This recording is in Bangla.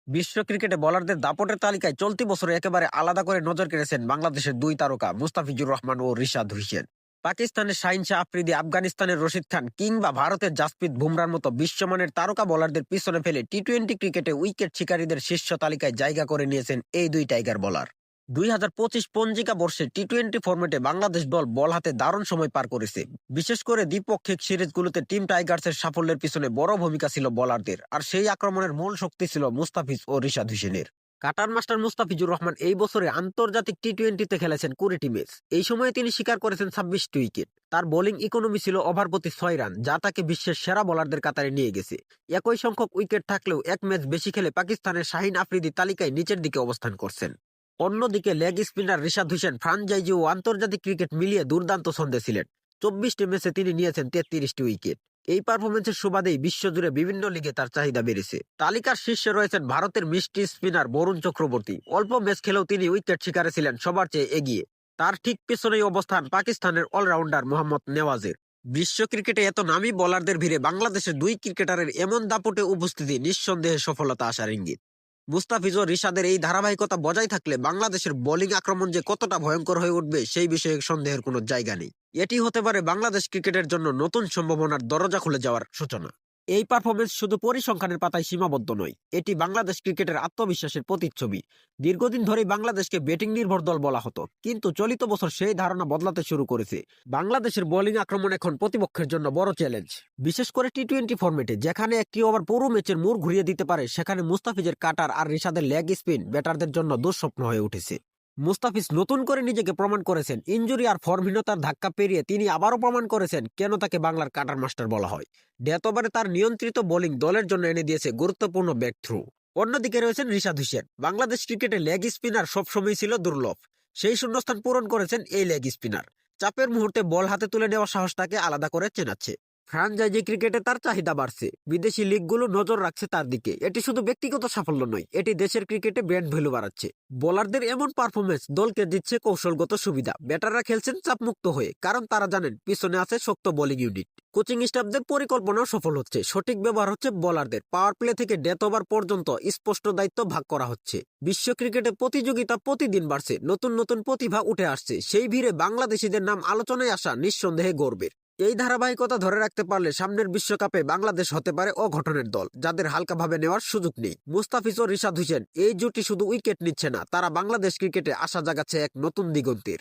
বিশ্ব ক্রিকেটে বোলারদের দাপটের তালিকায় চলতি বছরে একেবারে আলাদা করে নজর কেড়েছেন বাংলাদেশের দুই তারকা মুস্তাফিজুর রহমান ও রিশাদ হোসেন। পাকিস্তানের শাহিন শাহ আফ্রিদি, আফগানিস্তানের রশিদ খান কিংবা ভারতের জাসপ্রীত বুমরার মতো বিশ্বমানের তারকা বোলারদের পিছনে ফেলে টি-20 ক্রিকেটে উইকেট শিকারীদের শীর্ষ তালিকায় জায়গা করে নিয়েছেন এই দুই টাইগার বোলার। 2025 পঞ্জিকা বর্ষে টি-20 ফরম্যাটে বাংলাদেশ দল বল হাতে দারুণ সময় পার করেছে। বিশেষ করে দ্বিপক্ষিক সিরিজগুলোতে টিম টাইগার্সের সাফল্যের পিছনে বড় ভূমিকা ছিল বোলারদের, আর সেই আক্রমণের মূল শক্তি ছিল মুস্তাফিজ ও রিশাদ হোসেনের। কাটার মাস্টার মুস্তাফিজুর রহমান এই বছরে আন্তর্জাতিক টি-20তে খেলেছেন 20টি ম্যাচ। এই সময়ে তিনি শিকার করেছেন 26টি উইকেট। তার বোলিং ইকোনমি ছিল ওভার প্রতি 6 রান, যা তাকে বিশ্বের সেরা বোলারদের কাতারে নিয়ে গেছে। একই সংখ্যক উইকেট থাকলেও এক ম্যাচ বেশি খেলে পাকিস্তানের শাহিন আফ্রিদি তালিকায় নিচের দিকে অবস্থান করছেন। অন্যদিকে leg spinner Rishad Hossain franchise ও আন্তর্জাতিক ক্রিকেট মিলিয়ে দুর্দান্ত ছন্দে ছিলেন। 24টি ম্যাচে তিনি নিয়েছেন 33টি উইকেট। এই পারফরমেন্সের সুবাদেই বিশ্বজুড়ে বিভিন্ন লিগে তার চাহিদা বেড়েছে। তালিকার শীর্ষে রয়েছেন ভারতের মিষ্টি স্পিনার বরুণ চক্রবর্তী। অল্প ম্যাচ খেলেও তিনি উইকেট শিকারে ছিলেন সবার চেয়ে এগিয়ে। তার ঠিক পেছনেই অবস্থান পাকিস্তানের অলরাউন্ডার মোহাম্মদ নেওয়াজের। বিশ্ব ক্রিকেটে এত নামী বোলারদের ভিড়ে বাংলাদেশের দুই ক্রিকেটারের এমন দাপটে উপস্থিতি নিঃসন্দেহে সফলতা আসার ইঙ্গিত। মুস্তাফিজ ও রিশাদের এই ধারাবাহিকতা বজায় থাকলে বাংলাদেশের বোলিং আক্রমণ যে কতটা ভয়ঙ্কর হয়ে উঠবে সেই বিষয়ে সন্দেহের কোনো জায়গা নেই। এটি হতে পারে বাংলাদেশ ক্রিকেটের জন্য নতুন সম্ভাবনার দরজা খুলে যাওয়ার সূচনা। এই পারফরমেন্স শুধু পরিসংখ্যানের পাতায় সীমাবদ্ধ নয়, এটি বাংলাদেশ ক্রিকেটের আত্মবিশ্বাসের প্রতিচ্ছবি। দীর্ঘদিন ধরেই বাংলাদেশকে ব্যাটিং নির্ভর দল বলা হতো, কিন্তু চলিত বছর সেই ধারণা বদলাতে শুরু করেছে। বাংলাদেশের বোলিং আক্রমণ এখন প্রতিপক্ষের জন্য বড় চ্যালেঞ্জ, বিশেষ করে টি-20 ফরম্যাটে যেখানে একটি ওভার পুরো ম্যাচের মোড় ঘুরিয়ে দিতে পারে। সেখানে মুস্তাফিজের কাটার আর রিশাদের লেগ স্পিন ব্যাটারদের জন্য দুঃস্বপ্ন হয়ে উঠেছে। মুস্তাফিজ নতুন করে নিজেকে প্রমাণ করেছেন। ইনজুরি আর ফর্মহীনতার ধাক্কা পেরিয়ে তিনি আবারও প্রমাণ করেছেন কেন তাকে বাংলার কাটার মাস্টার বলা হয়। ডেথ ওভারে তার নিয়ন্ত্রিত বোলিং দলের জন্য এনে দিয়েছে গুরুত্বপূর্ণ ব্রেক থ্রু। অন্যদিকে রয়েছেন রিশাদ হোসেন। বাংলাদেশ ক্রিকেটে লেগ স্পিনার সবসময় ছিল দুর্লভ। সেই শূন্যস্থান পূরণ করেছেন এই লেগ স্পিনার। চাপের মুহূর্তে বল হাতে তুলে নেওয়ার সাহস তাকে আলাদা করে চেনাচ্ছে। ফ্রাঞ্চাইজি ক্রিকেটে তার চাহিদা বাড়ছে। বিদেশি লিগগুলো নজর রাখছে তার দিকে। এটি শুধু ব্যক্তিগত সাফল্য নয়, এটি দেশের ক্রিকেটে ব্র্যান্ড ভ্যালু বাড়াচ্ছে। বোলারদের এমন পারফরমেন্স দলকে দিচ্ছে কৌশলগত সুবিধা। ব্যাটাররা খেলছেন চাপমুক্ত হয়ে, কারণ তারা জানেন পিছনে আছে শক্ত বোলিং ইউনিট। কোচিং স্টাফদের পরিকল্পনাও সফল হচ্ছে। সঠিক ব্যবহার হচ্ছে বোলারদের। পাওয়ার প্লে থেকে ডেথ ওভার পর্যন্ত স্পষ্ট দায়িত্ব ভাগ করা হচ্ছে। বিশ্ব ক্রিকেটে প্রতিযোগিতা প্রতিদিন বাড়ছে, নতুন নতুন প্রতিভা উঠে আসছে। সেই ভিড়ে বাংলাদেশিদের নাম আলোচনায় আসা নিঃসন্দেহে গর্বের। এই ধারাবাহিকতা ধরে রাখতে পারলে সামনের বিশ্বকাপে বাংলাদেশ হতে পারে অঘটনের দল, যাদের হালকাভাবে নেওয়ার সুযোগ নেই। মুস্তাফিজ ও রিশাদ হোসেন এই জুটি শুধু উইকেট নিচ্ছে না, তারা বাংলাদেশ ক্রিকেটে আশা জাগাচ্ছে এক নতুন দিগন্তের।